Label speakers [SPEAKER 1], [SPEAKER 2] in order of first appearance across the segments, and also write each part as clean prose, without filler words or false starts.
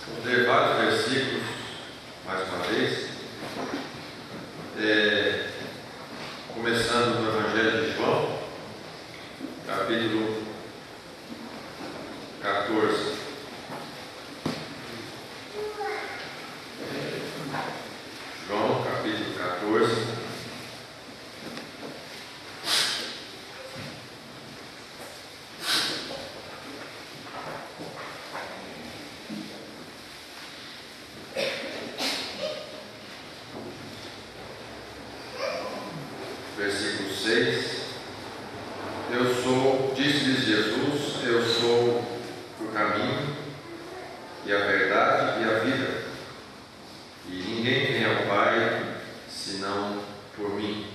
[SPEAKER 1] Vamos ler vários versículos, mais uma vez, começando no Evangelho de João, capítulo 14. João, capítulo 14. Versículo 6. Disse-lhes Jesus, eu sou o caminho e a verdade e a vida, e ninguém vem ao Pai senão por mim.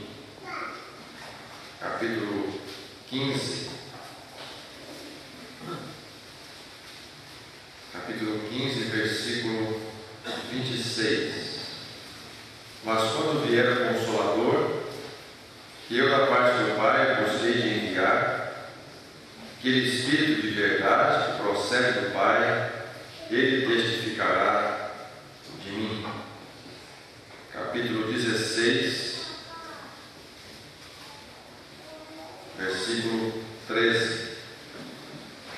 [SPEAKER 1] Capítulo 15. Capítulo 15, versículo 26. Mas quando vier o Consolador, que eu da parte do Pai vos hei de enviar, aquele Espírito de verdade que procede do Pai, ele testificará de mim. Capítulo 16, versículo 13.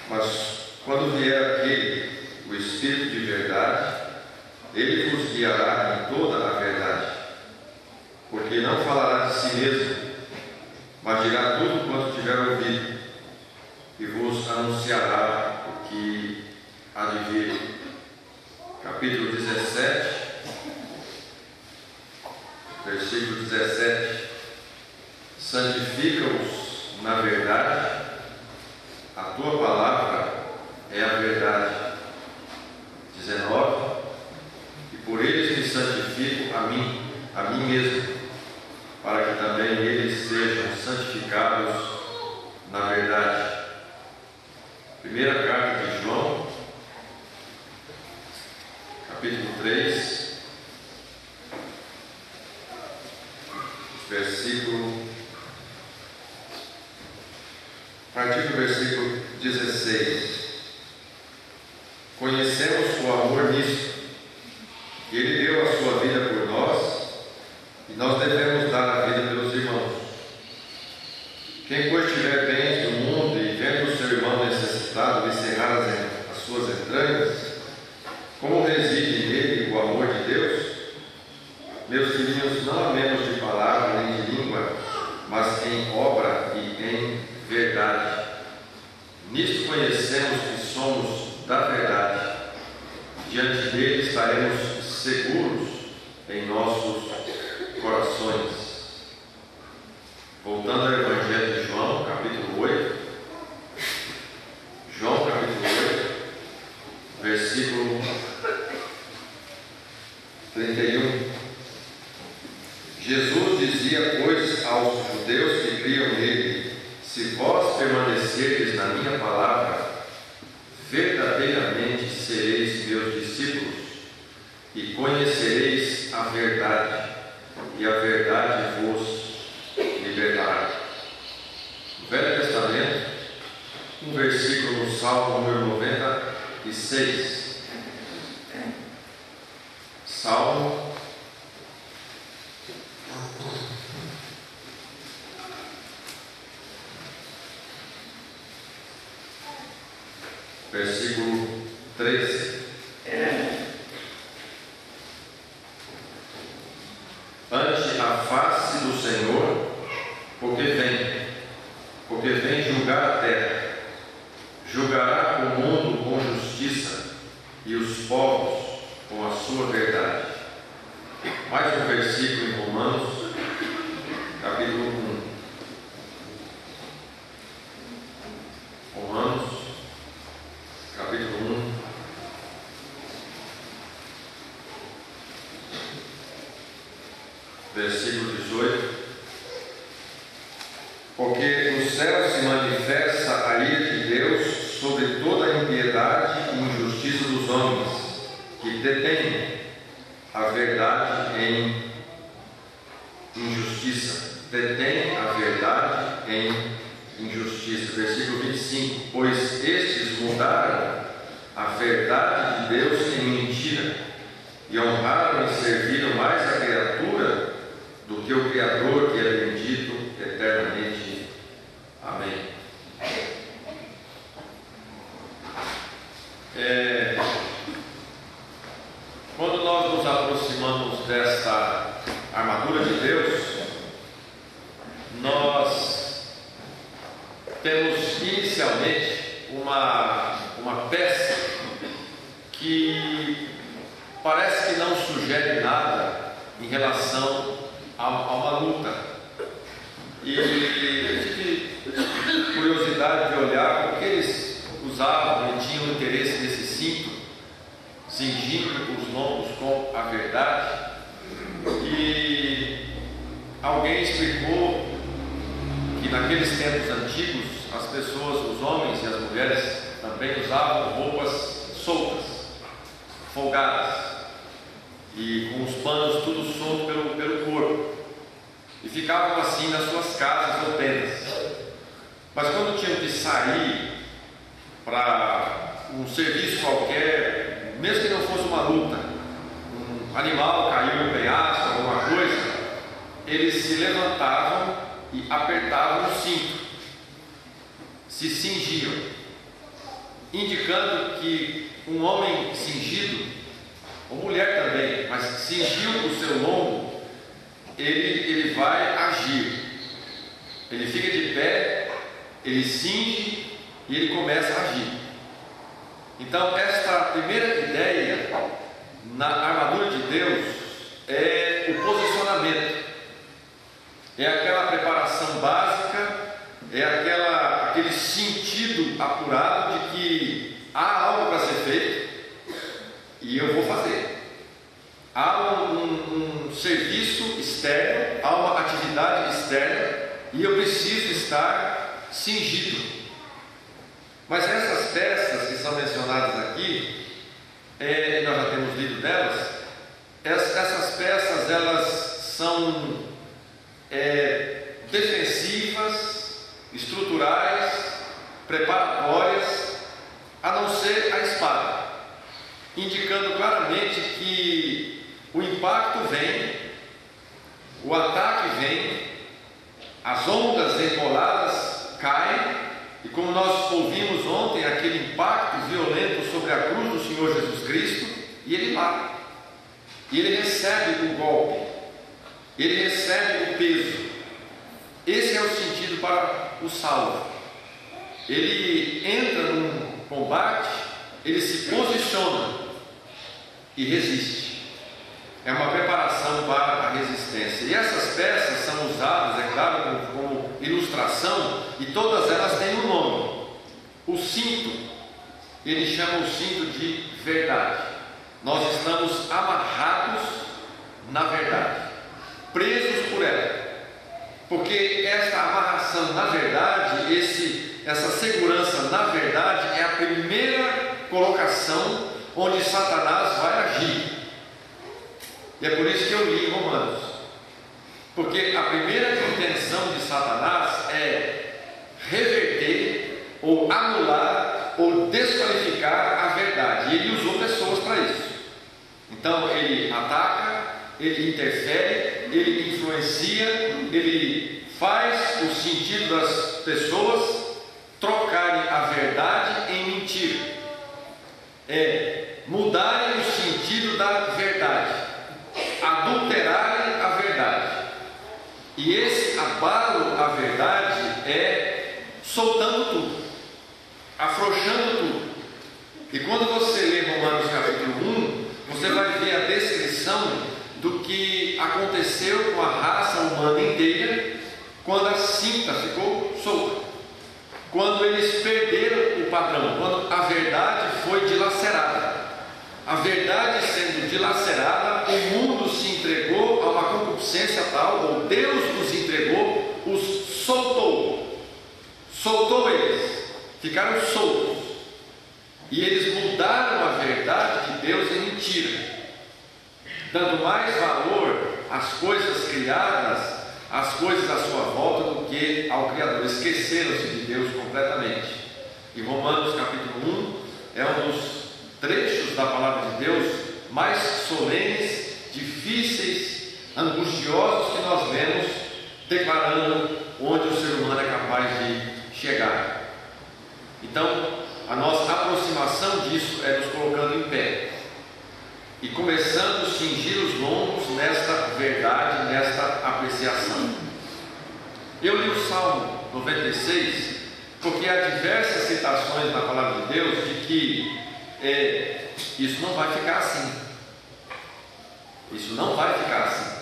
[SPEAKER 1] Mas quando vier aquele, o Espírito de verdade, ele vos guiará em toda a verdade, porque não falará de si mesmo, mas dirá tudo quanto tiver ouvido, e vos anunciará o que há de vir. Capítulo 17, versículo 17. Santifica-os na verdade, a tua palavra é a verdade. 19. E por eles me santifico a mim mesmo, para que também eles sejam santificados na verdade. Primeira carta de João, capítulo 3, a partir do versículo 16. Conhecemos o amor nisto, que Ele deu a sua vida por nós, e nós devemos dar a vida pelos irmãos. Quem, pois, tiver bens do mundo e vendo o seu irmão necessitado lhe cerrar as suas entranhas, como reside nele o amor de Deus? Meus filhinhos, não amemos de palavra nem de língua, mas em obra e em verdade. Nisto conhecemos que somos da verdade. Diante dele estaremos seguros em nossos corações. Voltando ao Evangelho de João, capítulo 8. João, capítulo 8, versículo 31. Jesus dizia, pois, aos judeus que criam nele: se vós permanecerdes na minha palavra, verdadeiramente sereis meus discípulos, e conhecereis a verdade, e a verdade vos libertará. No Velho Testamento, um versículo no Salmo número 96. Salmo versículo 13. Ante a face do Senhor, porque vem julgar a terra, julgará o mundo com justiça e os povos com a sua verdade. Mais um versículo em Romanos, capítulo 1. Romanos, capítulo 1, versículo 18. Porque no céu se manifesta a ira de Deus sobre toda a impiedade e injustiça dos homens, que detêm a verdade em justiça. Versículo 25: pois estes mudaram a verdade de Deus em mentira, e honraram e serviram mais a criatura do que o Criador, que é bendito eternamente. Amém. Quando nós nos aproximamos desta armadura de Deus, nós temos inicialmente uma peça que parece que não sugere nada em relação a uma luta. E eu tive curiosidade de olhar porque eles usavam e tinham interesse nesse cinto, cingindo os lombos com a verdade. E alguém explicou que naqueles tempos antigos as pessoas, os homens e as mulheres também usavam roupas soltas, folgadas, e com os panos tudo solto pelo corpo, e ficavam assim nas suas casas ou tendas. Mas quando tinham que sair para um serviço qualquer, mesmo que não fosse uma luta, um animal caiu no penhasco, alguma coisa, eles se levantavam e apertavam o cinto, se cingiam, indicando que um homem cingido, ou mulher também, mas cingiu o seu lombo, ele vai agir, ele fica de pé, ele cinge e ele começa a agir. Então, esta primeira ideia na armadura de Deus é o posicionamento, é aquela preparação básica, é aquele sentido apurado de que há algo para ser feito e eu vou fazer. Há um serviço externo, há uma atividade externa e eu preciso estar cingido. Mas essas peças que são mencionadas aqui, nós já temos lido delas, essas peças elas são defensivas, estruturais, preparatórias, a não ser a espada, indicando claramente que o impacto vem, o ataque vem, as ondas emboladas caem, e como nós ouvimos ontem, aquele impacto violento sobre a cruz do Senhor Jesus Cristo, e ele mata, e ele recebe o golpe, ele recebe o peso. Esse é o sentido para o salvo. Ele entra num combate, ele se posiciona e resiste. É uma preparação para a resistência. E essas peças são usadas, é claro, como ilustração, e todas elas têm um nome. O cinto, ele chama o cinto de verdade. Nós estamos amarrados na verdade, presos por ela. Porque esta amarração na verdade, essa segurança na verdade, é a primeira colocação onde Satanás vai agir. E é por isso que eu li em Romanos, porque a primeira intenção de Satanás é reverter, ou anular, ou desqualificar a verdade, e ele usou pessoas para isso. Então ele ataca, ele interfere, ele influencia, ele faz o sentido das pessoas trocarem a verdade em mentira, mudarem o sentido da verdade, adulterarem a verdade. E esse abalo à verdade é soltando tudo, afrouxando tudo. E quando você lê Romanos capítulo 1, você vai ver a descrição do que aconteceu com a raça humana inteira quando a cinta ficou solta, quando eles perderam o padrão, quando a verdade foi dilacerada. A verdade sendo dilacerada, o mundo se entregou a uma concupiscência tal, ou Deus os entregou, os soltou eles, ficaram soltos, e eles mudaram a verdade de Deus em mentira, dando mais valor às coisas criadas as coisas à sua volta do que ao Criador. Esqueceram-se de Deus completamente. E Romanos capítulo 1 é um dos trechos da palavra de Deus mais solenes, difíceis, angustiosos que nós vemos, declarando onde o ser humano é capaz de chegar. Então, a nossa aproximação disso é nos colocando em pé e começando a cingir os lombos nesta verdade, nesta apreciação. Eu li o Salmo 96 porque há diversas citações na palavra de Deus de que isso não vai ficar assim. Isso não vai ficar assim.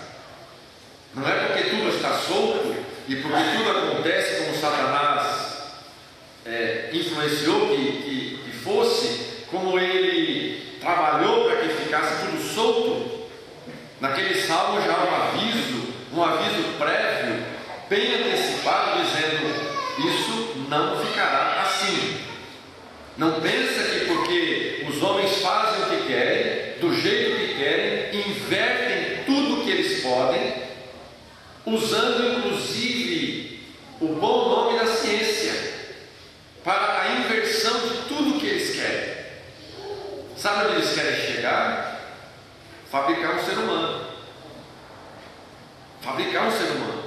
[SPEAKER 1] Não é porque tudo está solto e porque tudo acontece como Satanás influenciou que fosse, como ele trabalhou para que ficasse tudo solto. Naquele salmo já um aviso prévio, bem antecipado, dizendo: isso não ficará assim. Não pensa que porque os homens fazem o que querem, do jeito que querem, invertem tudo o que eles podem, usando inclusive o bom nome da ciência para a inversão de tudo o que eles querem. Sabe onde eles querem chegar? Fabricar um ser humano. Fabricar um ser humano.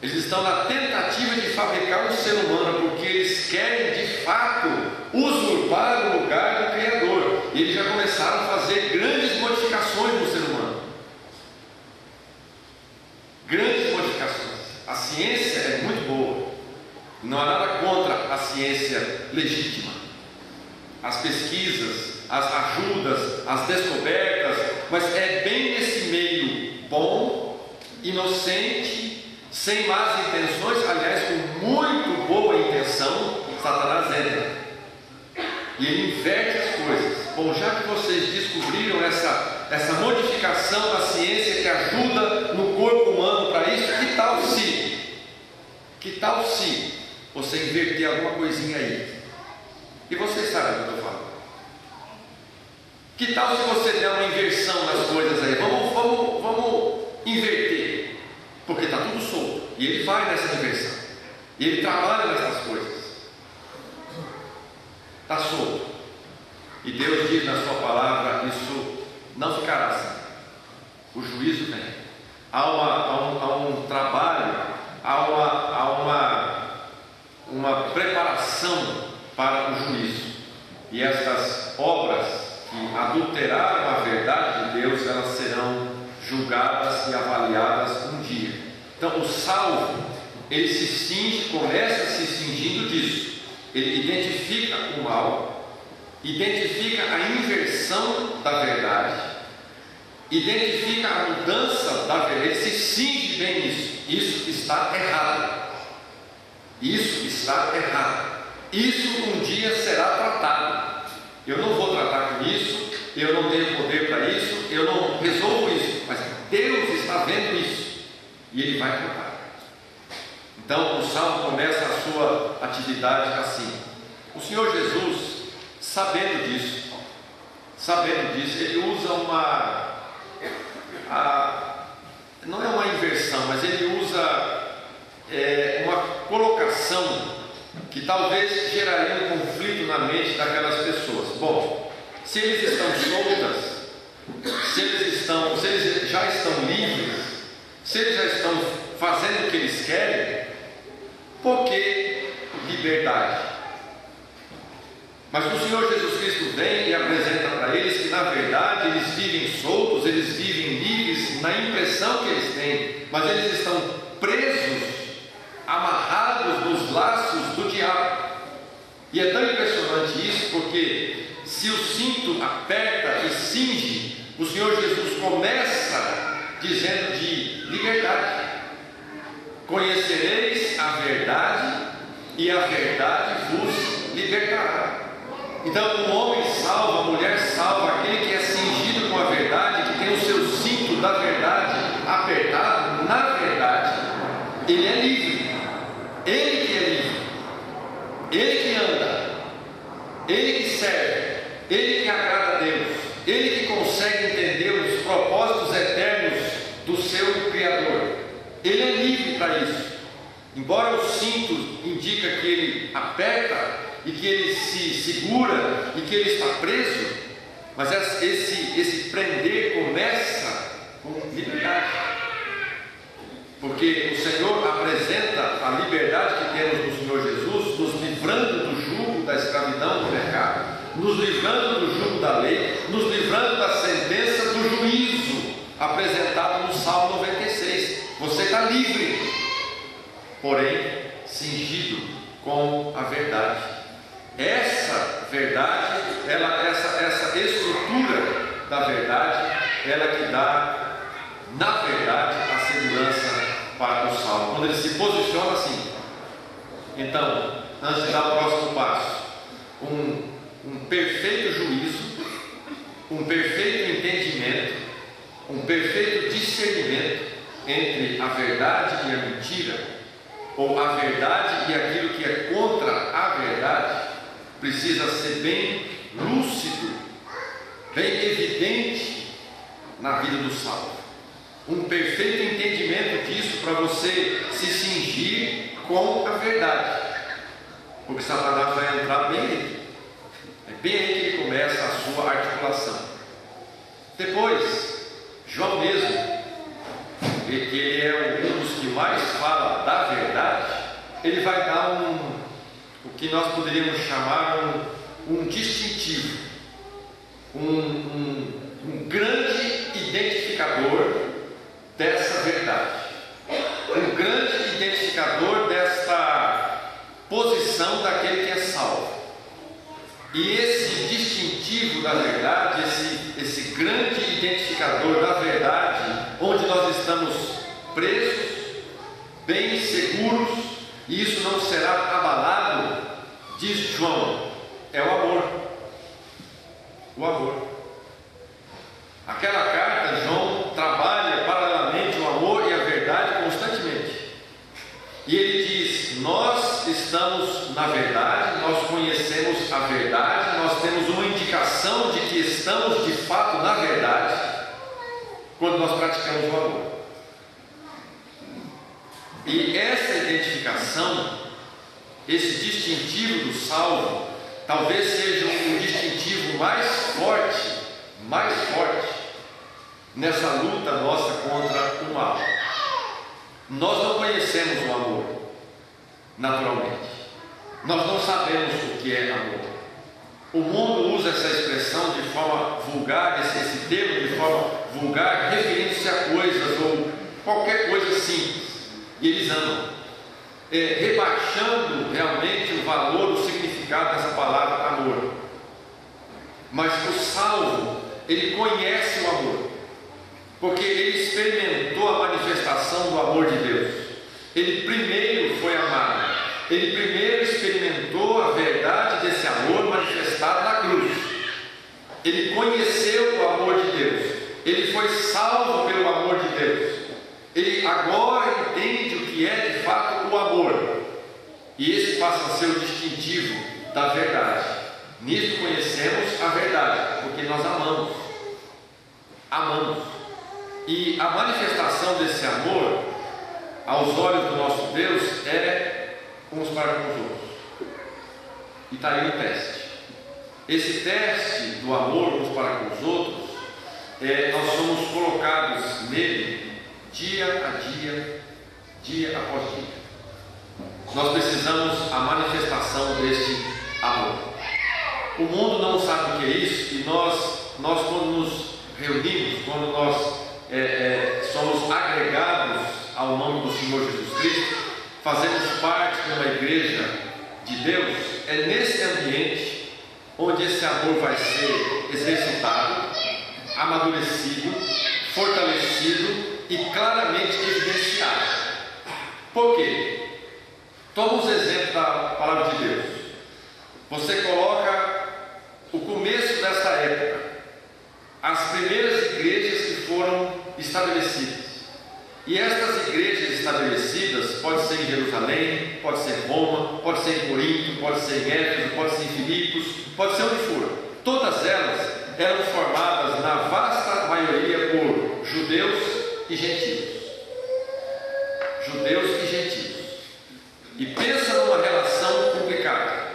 [SPEAKER 1] Eles estão na tentativa de fabricar um ser humano, porque eles querem de fato usurpar o lugar do Criador. E eles já começaram a fazer grandes modificações no ser humano. Grandes modificações. A ciência é muito boa. Não há nada contra a ciência legítima. As pesquisas, as ajudas, as descobertas, mas é bem nesse meio bom, inocente, sem más intenções, aliás, com muito boa intenção, Satanás entra e ele inverte as coisas. Bom, já que vocês descobriram essa modificação da ciência que ajuda no corpo humano para isso, que tal se você inverter alguma coisinha aí? E vocês sabem o que eu estou falando. Que tal se você der uma inversão nas coisas aí? Vamos inverter. Porque está tudo solto. E ele vai nessa inversão. E ele trabalha nessas coisas. Está solto. E Deus diz na sua palavra: isso não ficará assim. O juízo vem. Há um trabalho, há uma preparação para o juízo. E estas obras que adulteraram a verdade de Deus, elas serão julgadas e avaliadas um dia. Então o salvo, ele se cinge, começa se cingindo disso. Ele identifica o mal, identifica a inversão da verdade, identifica a mudança da verdade, ele se cinge bem nisso. Isso está errado. Isso está errado. Isso um dia será tratado. Eu não vou tratar com isso, eu não tenho poder para isso, eu não resolvo isso, mas Deus está vendo isso e Ele vai tratar. Então o salmo começa a sua atividade assim. O Senhor Jesus, sabendo disso, ele usa não é uma inversão, mas ele usa uma colocação que talvez geraria um conflito na mente daquelas pessoas. Bom, se eles estão soltas, se eles já estão livres, se eles já estão fazendo o que eles querem, por que liberdade? Mas o Senhor Jesus Cristo vem e apresenta para eles que na verdade eles vivem soltos, eles vivem livres na impressão que eles têm, mas eles estão presos, amarrados nos laços do diabo. E é tão impressionante isso, porque se o cinto aperta e cinge, o Senhor Jesus começa dizendo de liberdade. Conhecereis a verdade e a verdade vos libertará. Então o homem salvo, a mulher salva, aquele que é cingido com a verdade, que tem o seu cinto da verdade apertado, na verdade, ele é livre. Ele que é livre, ele que anda, ele que serve, ele que agrada a Deus, ele que consegue entender os propósitos eternos do seu Criador. Ele é livre. para isso. Embora o cinto indica que ele aperta e que ele se segura e que ele está preso, mas esse prender começa com liberdade, porque o Senhor apresenta a liberdade que temos no Senhor Jesus, nos livrando do jugo da escravidão do pecado, nos livrando do jugo da lei, nos livrando da sentença do juízo apresentado no Salmo 96. Você está livre, porém cingido com a verdade. Essa verdade, essa estrutura da verdade, ela que dá, na verdade, a segurança para o salvo. Quando ele se posiciona assim, então, antes de dar o próximo passo, um perfeito juízo, um perfeito entendimento, um perfeito discernimento entre a verdade e a mentira, ou a verdade e aquilo que é contra a verdade, precisa ser bem lúcido, bem evidente na vida do salvo. Um perfeito entendimento disso para você se cingir com a verdade, porque Satanás vai entrar bem aí. É bem aí que ele começa a sua articulação. Depois, João mesmo, que ele é um dos que mais fala da verdade, ele vai dar o que nós poderíamos chamar um distintivo, um grande identificador dessa verdade, um grande identificador desta posição daquele que é salvo. E esse distintivo da verdade, esse grande identificador da verdade, onde nós estamos presos, bem seguros, e isso não será abalado, diz João, é o amor. O amor. Aquela carta, João trabalha paralelamente o amor e a verdade constantemente. E ele diz: nós estamos na verdade, nós conhecemos a verdade, nós temos uma indicação de que estamos de fato na verdade quando nós praticamos o amor. E essa identificação, esse distintivo do salvo, talvez seja um distintivo mais forte nessa luta nossa contra o mal. Nós não conhecemos o amor naturalmente, nós não sabemos o que é amor. O mundo usa essa expressão de forma vulgar, esse termo de forma vulgar, referindo-se a coisas ou qualquer coisa simples, e eles amam, rebaixando realmente o valor, o significado dessa palavra amor. Mas o salvo, ele conhece o amor, porque ele experimentou a manifestação do amor de Deus. Ele primeiro foi amado, ele primeiro experimentou a verdade desse amor manifestado na cruz. Ele conheceu o amor de Deus, ele foi salvo pelo amor de Deus. Ele agora entende o que é de fato o amor, e esse passa a ser o distintivo da verdade. Nisso conhecemos a verdade, porque nós amamos. E a manifestação desse amor aos olhos do nosso Deus é uns para com os outros. E está aí o teste. Esse teste do amor uns para com os outros, nós somos colocados nele dia a dia, dia após dia. Nós precisamos a manifestação deste amor. O mundo não sabe o que é isso, e nós quando nos reunimos, quando nós somos agregados ao nome do Senhor Jesus Cristo, fazemos parte de uma igreja de Deus, é nesse ambiente onde esse amor vai ser exercitado, amadurecido, fortalecido e claramente evidenciado. Por quê? Toma os exemplos da palavra de Deus. Você coloca o começo desta época, as primeiras igrejas que foram estabelecidas. E estas igrejas estabelecidas, pode ser em Jerusalém, pode ser em Roma, pode ser em Corinto, pode ser em Éfeso, pode ser em Filipos, pode ser onde for. Todas elas eram formadas na vasta maioria por judeus e gentios. judeus e gentios. E pensa numa relação complicada.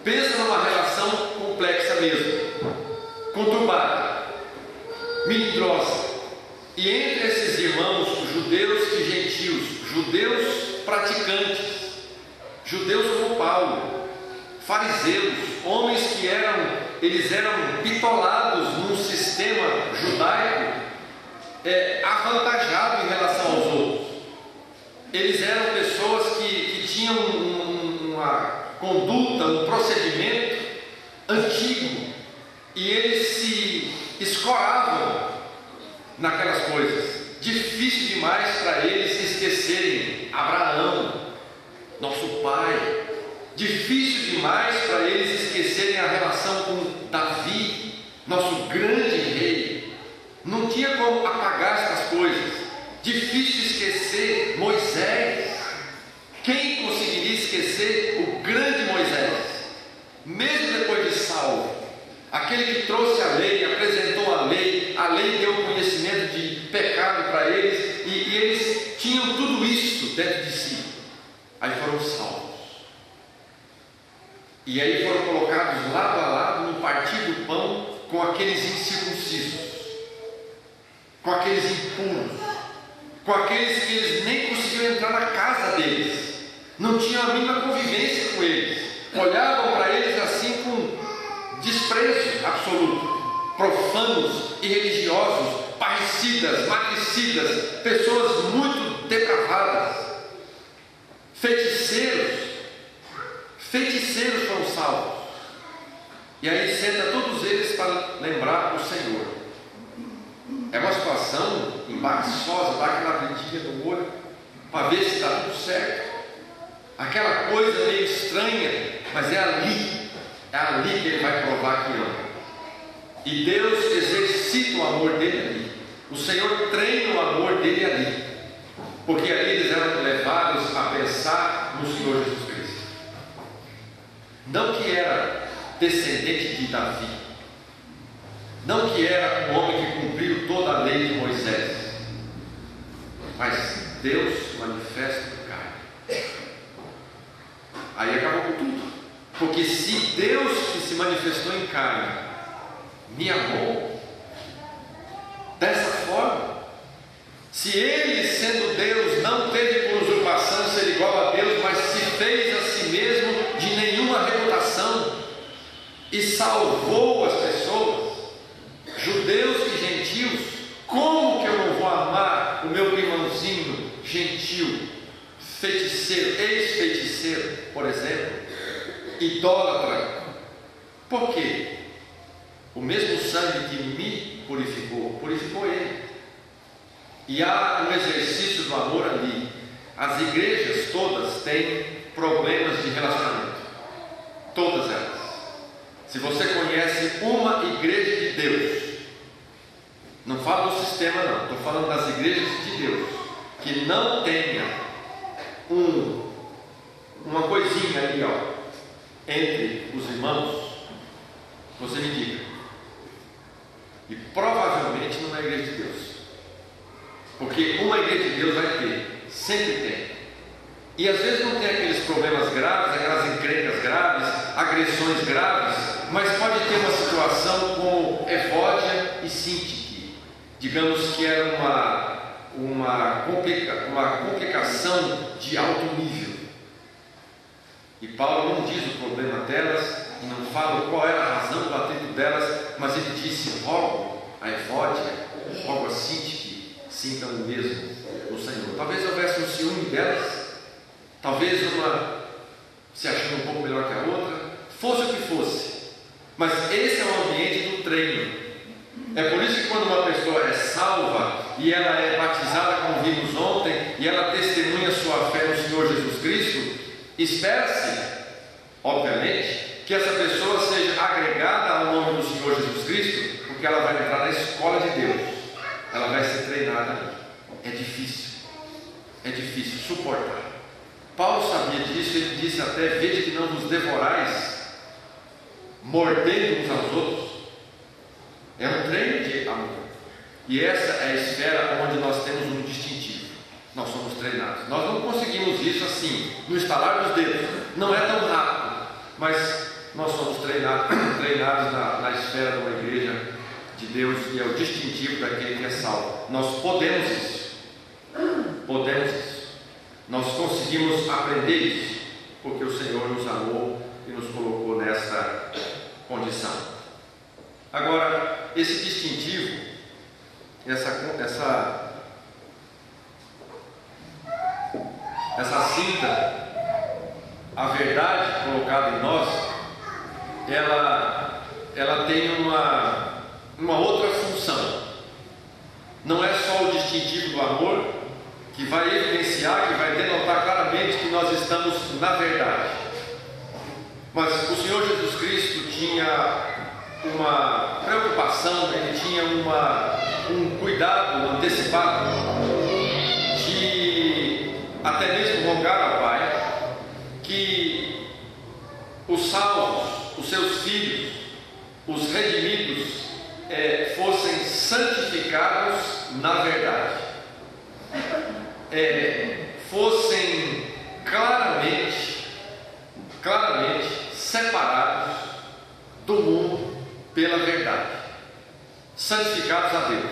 [SPEAKER 1] Pensa numa relação complexa mesmo, conturbada, melindrosa. E entre esses irmãos, judeus e gentios, judeus praticantes, judeus como Paulo, fariseus, homens que eram bitolados num sistema judaico avantajado em relação aos outros. Eles eram pessoas que tinham uma conduta, um procedimento antigo, e eles se escoravam naquelas coisas. Difícil demais para eles esquecerem Abraão, nosso pai. Difícil demais para eles esquecerem a relação com Davi, nosso grande rei. Não tinha como apagar essas coisas. Difícil esquecer Moisés. Quem conseguiria esquecer o grande Moisés? Mesmo depois de Saulo, aquele que trouxe a lei, apresentou a lei deu conhecimento de pecado para eles, e eles tinham tudo isso dentro de si. Aí foram salvos. E aí foram colocados lado a lado no partir do pão com aqueles incircuncisos, com aqueles impuros, com aqueles que eles nem conseguiam entrar na casa deles, não tinham a mínima convivência com eles, olhavam para eles assim com desprezo absoluto. Profanos, irreligiosos, parricidas, matricidas, pessoas muito depravadas, feiticeiros foram salvos. E aí senta todos eles para lembrar o Senhor. É uma situação embaraçosa, dá aquela brilhinha no olho para ver se está tudo certo. Aquela coisa meio estranha, mas é ali que ele vai provar que ama. E Deus exercita o amor dele ali. O Senhor treina o amor dele ali, porque ali eles eram levados a pensar no Senhor Jesus Cristo. Não que era descendente de Davi, não que era um homem que cumpriu toda a lei de Moisés, mas Deus manifesta no carne. Aí acabou com tudo. Porque se Deus que se manifestou em carne me amou dessa forma, se Ele, sendo Deus, não teve por usurpação ser igual a Deus, mas se fez a si mesmo de nenhuma reputação e salvou as pessoas, judeus e gentios, como que eu não vou amar o meu irmãozinho gentil, feiticeiro, ex-feiticeiro, por exemplo, idólatra? Por quê? O mesmo sangue que me purificou ele. E há um exercício do amor ali. As igrejas todas têm problemas de relacionamento, todas elas. Se você conhece uma igreja de Deus, não falo do sistema não, estou falando das igrejas de Deus, que não tenha uma coisinha ali, entre os irmãos, você me diga. E provavelmente não é a igreja de Deus, porque uma igreja de Deus vai ter, sempre tem. E às vezes não tem aqueles problemas graves, aquelas encrencas graves, agressões graves, mas pode ter uma situação como Evódia e Sintique, digamos que era uma complicação de alto nível. E Paulo não diz o problema delas, e não fala qual era a razão do atrito delas, mas ele disse: rogo a Evódia, rogo a Sintique, sintam o mesmo no Senhor. Talvez houvesse um ciúme delas, talvez uma se achando um pouco melhor que a outra, fosse o que fosse, mas esse é o ambiente do treino. É por isso que quando uma pessoa é salva e ela é batizada, como vimos ontem, e ela testemunha sua fé no Senhor Jesus Cristo, espera-se, obviamente, que essa pessoa seja agregada ao nome do Senhor Jesus Cristo, porque ela vai entrar na escola de Deus, ela vai ser treinada ali. É difícil suportar. Paulo sabia disso, ele disse até: vede que não vos devorais, mordendo uns aos outros. É um treino de amor, e essa é a esfera onde nós temos um distintivo. nós somos treinados. Nós não conseguimos isso assim, no estalar dos dedos, não é tão rápido, mas nós somos treinados na esfera de uma igreja de Deus, e é o distintivo daquele que é salvo. Nós podemos isso, nós conseguimos aprender isso, porque o Senhor nos amou e nos colocou nessa condição. Agora, esse distintivo, essa cinta, a verdade colocada em nós, ela tem uma outra função. Não é só o distintivo do amor que vai evidenciar, que vai denotar claramente que nós estamos na verdade, mas o Senhor Jesus Cristo tinha uma preocupação, ele tinha um cuidado antecipado de até mesmo rogar ao Pai que os salvos, os seus filhos, os redimidos fossem santificados na verdade, fossem claramente separados do mundo pela verdade, santificados a Deus.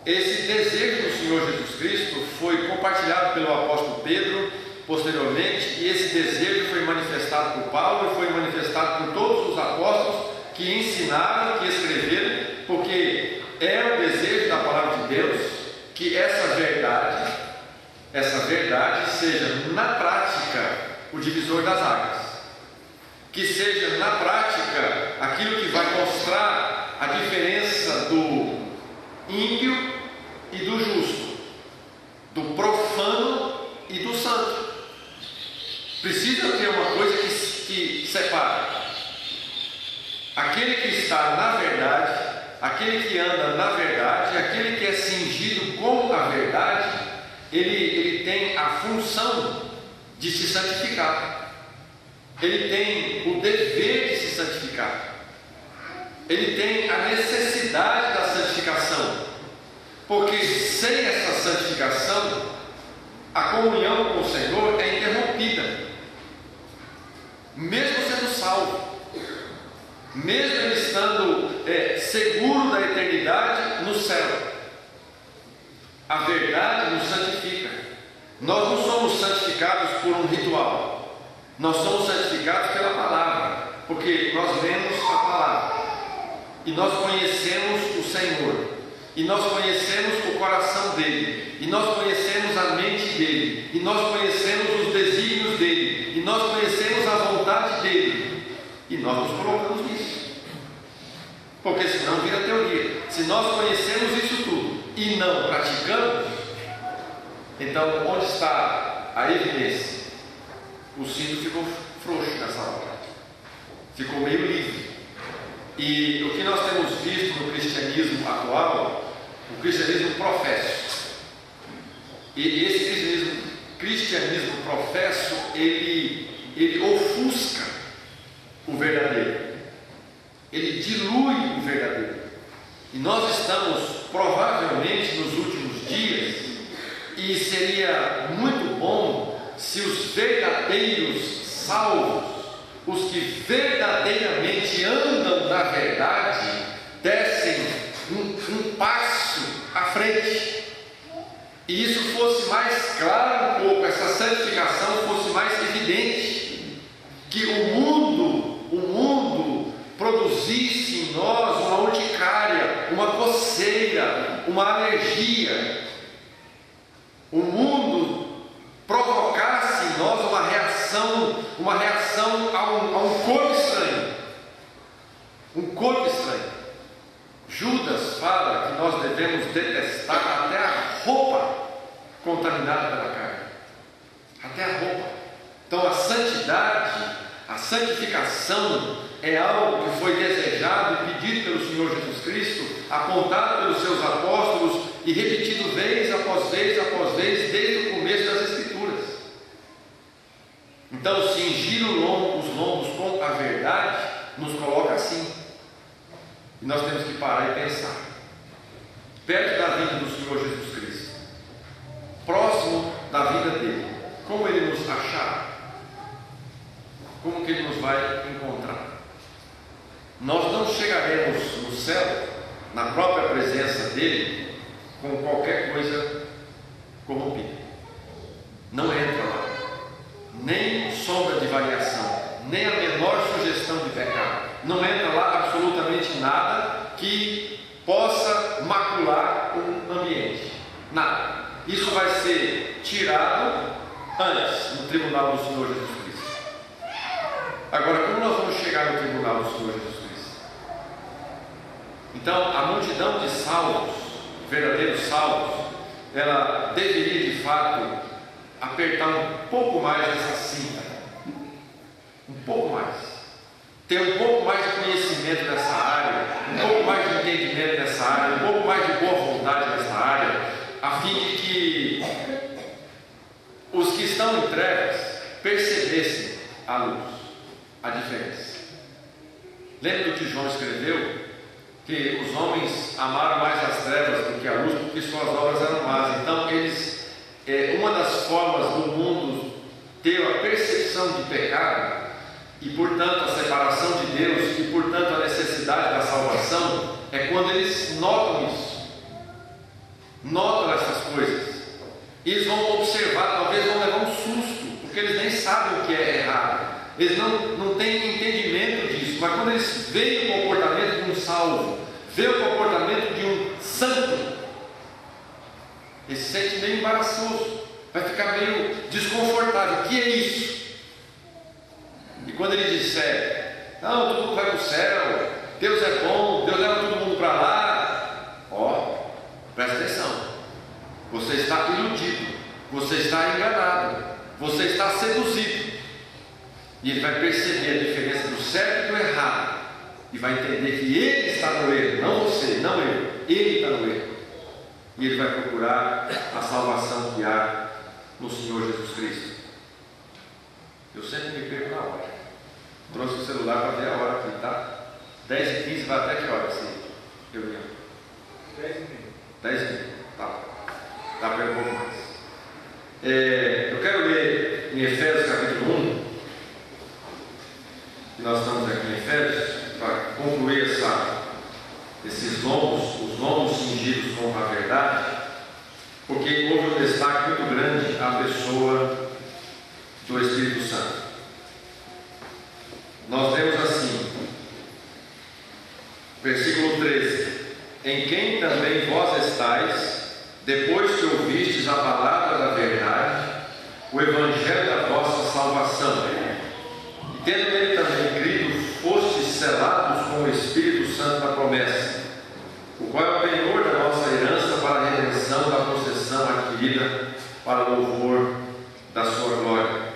[SPEAKER 1] Esse desejo do Senhor Jesus Cristo foi compartilhado pelo apóstolo Pedro posteriormente, e esse desejo foi manifestado por Paulo e foi manifestado por todos os apóstolos que ensinaram, que escreveram, porque é o desejo da palavra de Deus que essa verdade seja na prática o divisor das águas, que seja na prática aquilo que vai mostrar a diferença do ímpio e do justo, do profano e do santo. Precisa ter uma coisa que separa aquele que está na verdade, aquele que anda na verdade, aquele que é cingido com a verdade. Ele tem a função de se santificar, ele tem o dever de se santificar, ele tem a necessidade da santificação, porque sem essa santificação a comunhão com o Senhor é interrompida, mesmo sendo salvo, mesmo ele estando seguro da eternidade no céu. A verdade nos santifica. Nós não somos santificados por um ritual, nós somos santificados pela palavra, porque nós lemos a palavra e nós conhecemos o Senhor, e nós conhecemos o coração dele, e nós conhecemos a mente dele, e nós conhecemos os desígnios dele, e nós conhecemos a vontade dele, e nós nos colocamos nisso, porque senão vira teoria. Se nós conhecemos isso tudo e não praticamos, então onde está a evidência? O cinto ficou frouxo nessa hora, ficou meio livre. E o que nós temos visto no cristianismo atual, o cristianismo professo, e esse cristianismo professo, ele ofusca o verdadeiro, ele dilui o verdadeiro. E nós estamos provavelmente nos últimos dias, e seria muito bom se os verdadeiros salvos, os que verdadeiramente andam na verdade, dessem um passo à frente, e isso fosse mais claro um pouco, essa santificação fosse mais evidente, que o mundo produzisse em nós uma urticária, uma coceira, uma alergia. O mundo provocasse em nós uma reação a um corpo estranho. Um corpo estranho. Judas fala que nós devemos detestar até a roupa contaminada pela carne. Até a roupa. Então a santidade, a santificação é algo que foi desejado e pedido pelo Senhor Jesus Cristo, apontado pelos seus apóstolos e repetido vez após vez após vez, desde o começo das Escrituras. Então, cingir os lombos com a verdade nos coloca assim. E nós temos que parar e pensar, perto da vinda do Senhor Jesus Cristo, próximo da vida dele, como ele nos achará? Como que ele nos vai encontrar? Nós não chegaremos no céu, na própria presença dele, com qualquer coisa corrompida. Não entra lá, nem sombra de variação, nem a menor sugestão de pecado. Não entra lá absolutamente nada que possa macular o ambiente. Nada. Isso vai ser tirado antes, no tribunal do Senhor Jesus Cristo. Agora, como nós vamos chegar no tribunal do Senhor Jesus Cristo? Então, a multidão de salvos, verdadeiros salvos, ela deveria de fato apertar um pouco mais essa cinta, um pouco mais, ter um pouco mais de conhecimento dessa área, um pouco mais de entendimento dessa área, um pouco mais de boa vontade nessa área, a fim de que os que estão em trevas percebessem a luz, a diferença. Lembra do que João escreveu? Que os homens amaram mais as trevas do que a luz, porque suas obras eram más. Então eles, uma das formas do mundo ter a percepção de pecado e portanto a separação de Deus e portanto a necessidade da salvação é quando eles notam isso, notam essas coisas. Eles vão observar, talvez vão levar um susto, porque eles nem sabem o que é errado, eles não têm entendimento disso, mas quando eles veem o comportamento de um salvo, veem o comportamento de um santo, ele se sente meio embaraçoso, vai ficar meio desconfortável. O que é isso? E quando ele disser, não, todo mundo vai para o céu, Deus é bom, Deus leva todo mundo para lá, ó, presta atenção, você está iludido, você está enganado, você está seduzido. E ele vai perceber a diferença do certo e do errado, e vai entender que ele está no erro, não você, não eu, ele está no erro. E ele vai procurar a salvação que há no Senhor Jesus Cristo. Eu sempre me perco na hora. Trouxe o celular para ver a hora aqui, tá? 10h15, vai até que hora essa reunião? 10h30. 10h30, tá. Dá para um pouco mais. Eu quero ler em Efésios capítulo 1, que nós estamos aqui em Efésios, para concluir esses lombos, os lombos cingidos com a verdade, porque houve um destaque muito grande à pessoa do Espírito Santo. Nós lemos assim, versículo 13: em quem também vós estáis, depois que ouvistes a palavra da verdade, o evangelho da vossa salvação, e tendo nele também crido, fostes selados com o Espírito Santo da promessa, o qual é o penhor da nossa herança para a redenção da possessão adquirida para o louvor da sua glória.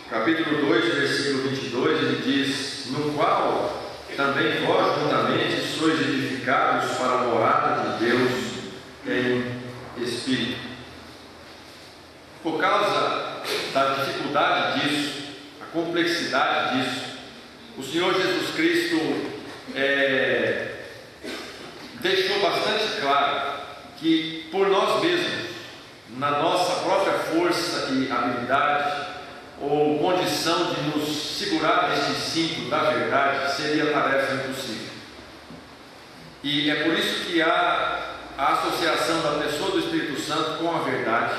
[SPEAKER 1] Capítulo 2, versículo 22, ele diz: no qual também vós juntamente sois edificados para a morada de Deus em Espírito. Por causa da dificuldade disso, a complexidade disso, o Senhor Jesus Cristo deixou bastante claro que por nós mesmos, na nossa própria força e habilidade ou condição de nos segurar neste cinto da verdade, seria tarefa impossível. E é por isso que há a associação da pessoa do Espírito Santo com a verdade,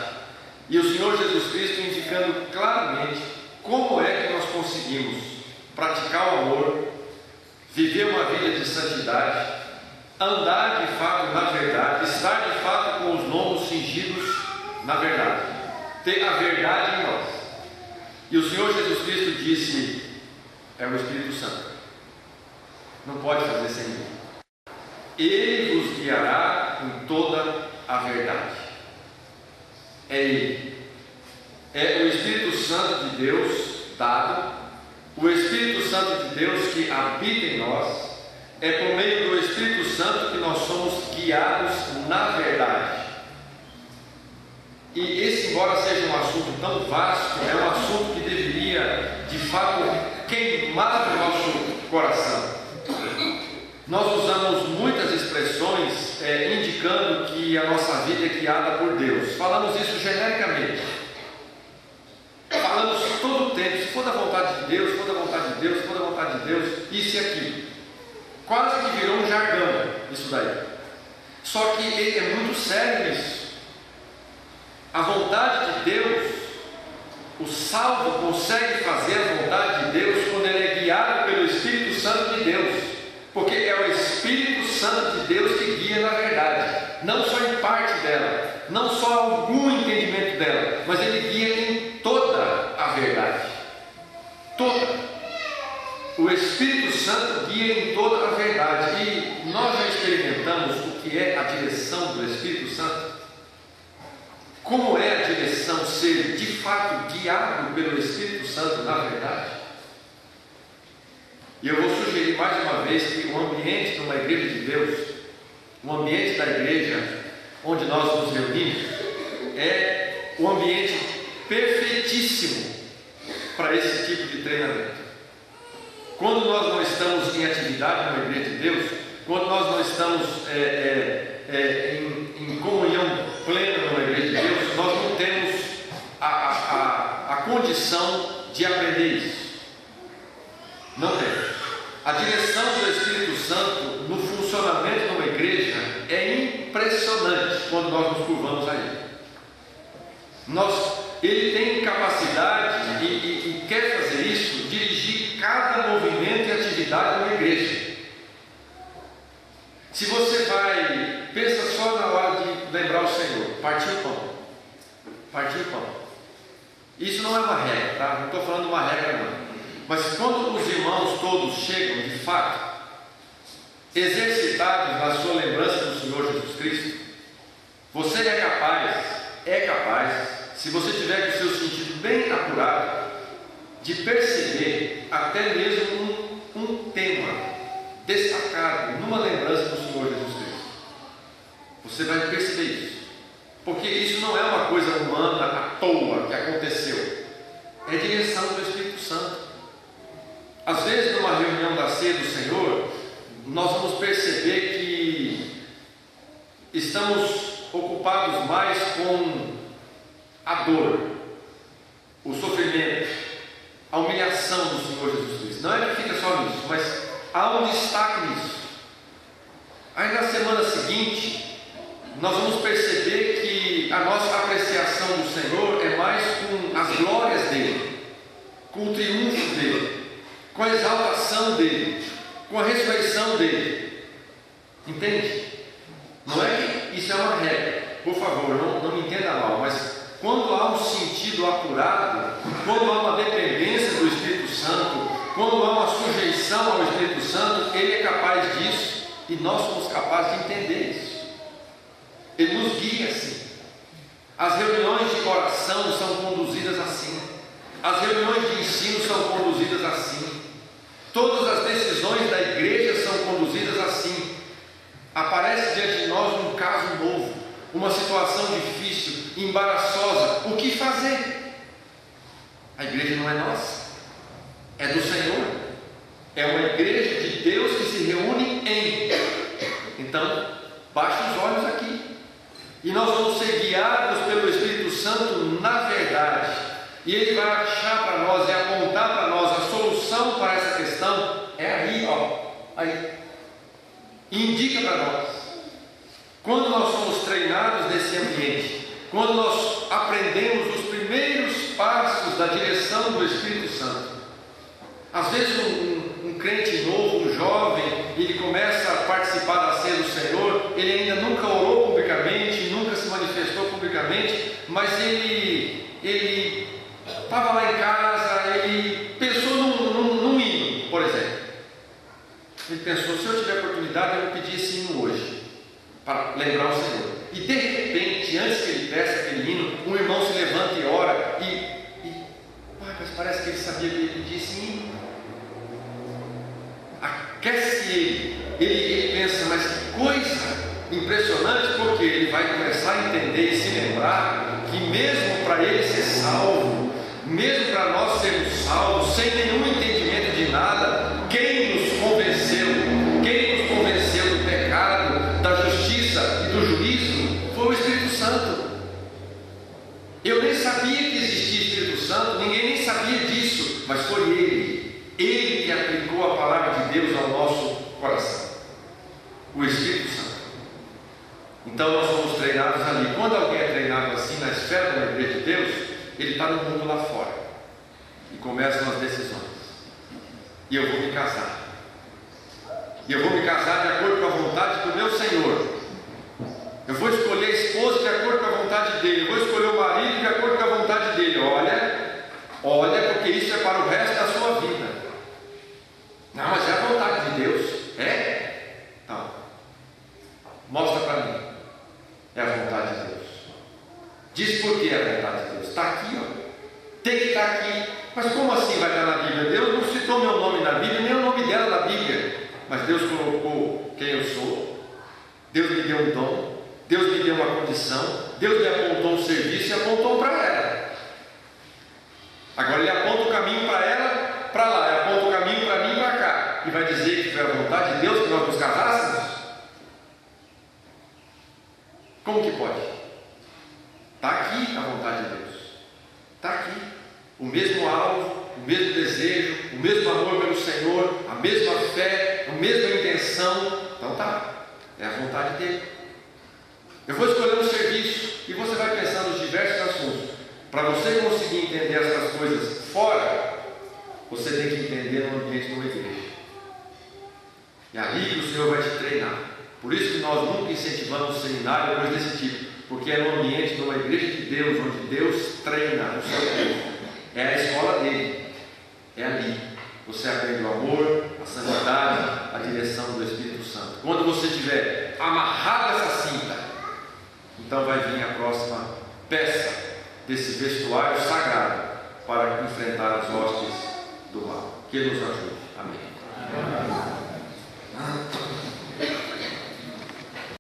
[SPEAKER 1] e o Senhor Jesus Cristo indicando claramente como é que nós conseguimos praticar o amor, viver uma vida de santidade, andar de fato na verdade, estar de fato com os lombos cingidos na verdade, ter a verdade em nós. E o Senhor Jesus Cristo disse: é o Espírito Santo, não pode fazer sem mim. Ele vos guiará em toda a verdade. É Ele, é o Espírito Santo de Deus dado, o Espírito Santo de Deus que habita em nós. É por meio do Espírito Santo que nós somos guiados na verdade. E esse, embora seja um assunto tão vasto, é um assunto que deveria de fato queimar o nosso coração. Nós usamos muitas expressões indicando que que a nossa vida é guiada por Deus. Falamos isso genericamente. Falamos todo o tempo, se for da vontade de Deus, se for da vontade de Deus, se for da vontade de Deus, isso e aquilo. Quase que virou um jargão isso daí. Só que ele é muito sério nisso. A vontade de Deus, o salvo consegue fazer a vontade de Deus quando ele é guiado pelo Espírito Santo de Deus, porque é o Espírito Santo de Deus que guia na verdade, não só em parte dela, não só algum entendimento dela, mas ele guia em toda a verdade, toda. O Espírito Santo guia em toda a verdade, e nós já experimentamos o que é a direção do Espírito Santo. Como é a direção ser de fato guiado pelo Espírito Santo na verdade? E eu vou sugerir mais uma vez que o ambiente de uma igreja de Deus, o ambiente da igreja onde nós nos reunimos, é um ambiente perfeitíssimo para esse tipo de treinamento. Quando nós não estamos em atividade numa igreja de Deus, quando nós não estamos em comunhão plena numa igreja de Deus, nós não temos a condição de aprender isso. Não temos. A direção do Espírito Santo no funcionamento de uma igreja é impressionante quando nós nos curvamos a Ele. Ele tem capacidade e quer fazer isso, dirigir cada movimento e atividade de uma igreja. Se você pensa só na hora de lembrar o Senhor, partir o pão. Partir o pão. Isso não é uma regra, tá? Não estou falando de uma regra não. Mas quando os irmãos todos chegam, de fato, exercitados na sua lembrança do Senhor Jesus Cristo, você é capaz, se você tiver com o seu sentido bem apurado, de perceber até mesmo um tema destacado numa lembrança do Senhor Jesus Cristo. Você vai perceber isso, porque isso não é uma coisa humana à toa que aconteceu, é direção do Espírito Santo. Às vezes, numa reunião da ceia do Senhor, nós vamos perceber que estamos ocupados mais com a dor, o sofrimento, a humilhação do Senhor Jesus Cristo. Não é que fica só nisso, mas há um destaque nisso. Aí na semana seguinte, nós vamos perceber que a nossa apreciação do Senhor é mais com as glórias dele, com o triunfo dele, com a exaltação dele, com a ressurreição dele. Entende? Não é que isso é uma regra, por favor, não me entenda mal, mas quando há um sentido apurado, quando há uma dependência do Espírito Santo, quando há uma sujeição ao Espírito Santo, ele é capaz disso e nós somos capazes de entender isso. Ele nos guia assim. As reuniões de oração são conduzidas assim, as reuniões de ensino são conduzidas assim, todas as decisões da igreja são conduzidas assim. Aparece diante de nós um caso novo, uma situação difícil, embaraçosa, o que fazer? A igreja não é nossa, é do Senhor, é uma igreja de Deus que se reúne em. Então, baixe os olhos aqui, e nós vamos ser guiados pelo Espírito Santo na verdade, e Ele vai achar para nós e apontar para nós a solução para essa questão, é aí, aí, e indica para nós. Quando nós somos treinados nesse ambiente, quando nós aprendemos os primeiros passos da direção do Espírito Santo, às vezes um crente novo, um jovem, ele começa a participar da ceia do Senhor, ele ainda nunca orou publicamente, nunca se manifestou publicamente, mas ele estava lá em casa, ele pensou num hino, por exemplo. Ele pensou, se eu tiver oportunidade, eu vou pedir esse hino hoje, para lembrar o Senhor. E de repente, antes que ele peça aquele hino, um irmão se levanta e ora, mas parece que ele sabia que ele pedia esse hino. Aquece ele pensa, mas que coisa impressionante, porque ele vai começar a entender e se lembrar que mesmo para ele ser salvo, mesmo para nós sermos salvos, sem nenhum entendimento de nada, quem nos convenceu do pecado, da justiça e do juízo, Ele que aplicou a palavra de Deus ao nosso coração, o Espírito Santo. Então nós somos treinados ali. Quando alguém é treinado assim na esfera da igreja de Deus, ele está no mundo lá fora e começam as decisões. E eu vou me casar. E eu vou me casar de acordo com a vontade do meu Senhor. Eu vou escolher a esposa de acordo com a vontade dele. Eu vou escolher o marido de acordo com a vontade dele. Olha, porque isso é para o resto da sua vida. Não, mas é a vontade de Deus. É? Então, mostra para mim. É a vontade de Deus. Diz por que é a vontade de Deus. Está aqui, ó. Tem que estar aqui. Mas como assim vai estar na Bíblia? Deus não citou meu nome na Bíblia, nem o nome dela na Bíblia. Mas Deus colocou quem eu sou. Deus me deu um dom. Deus me deu uma condição. Deus me apontou um serviço e apontou para ela. Agora Ele aponta o caminho para ela, para lá. Ele aponta o caminho para mim e para cá. E vai dizer que foi a vontade de Deus que nós nos casássemos? Como que pode? Está aqui a vontade de Deus. Está aqui. O mesmo alvo, o mesmo desejo, o mesmo amor pelo Senhor, a mesma fé, a mesma intenção. Então tá, é a vontade dele. Eu vou escolher um serviço e você vai pensar nos diversos assuntos. Para você conseguir entender essas coisas fora, você tem que entender no ambiente de uma igreja. E ali o Senhor vai te treinar. Por isso que nós nunca incentivamos seminário ou coisa desse tipo, porque é no ambiente de uma igreja de Deus, onde Deus treina o seu povo. É a escola dele, é ali. Você aprende o amor, a santidade, a direção do Espírito Santo. Quando você tiver amarrado essa cinta, então vai vir a próxima peça desse vestuário sagrado para enfrentar as hostes do mal. Que Ele nos ajude. Amém.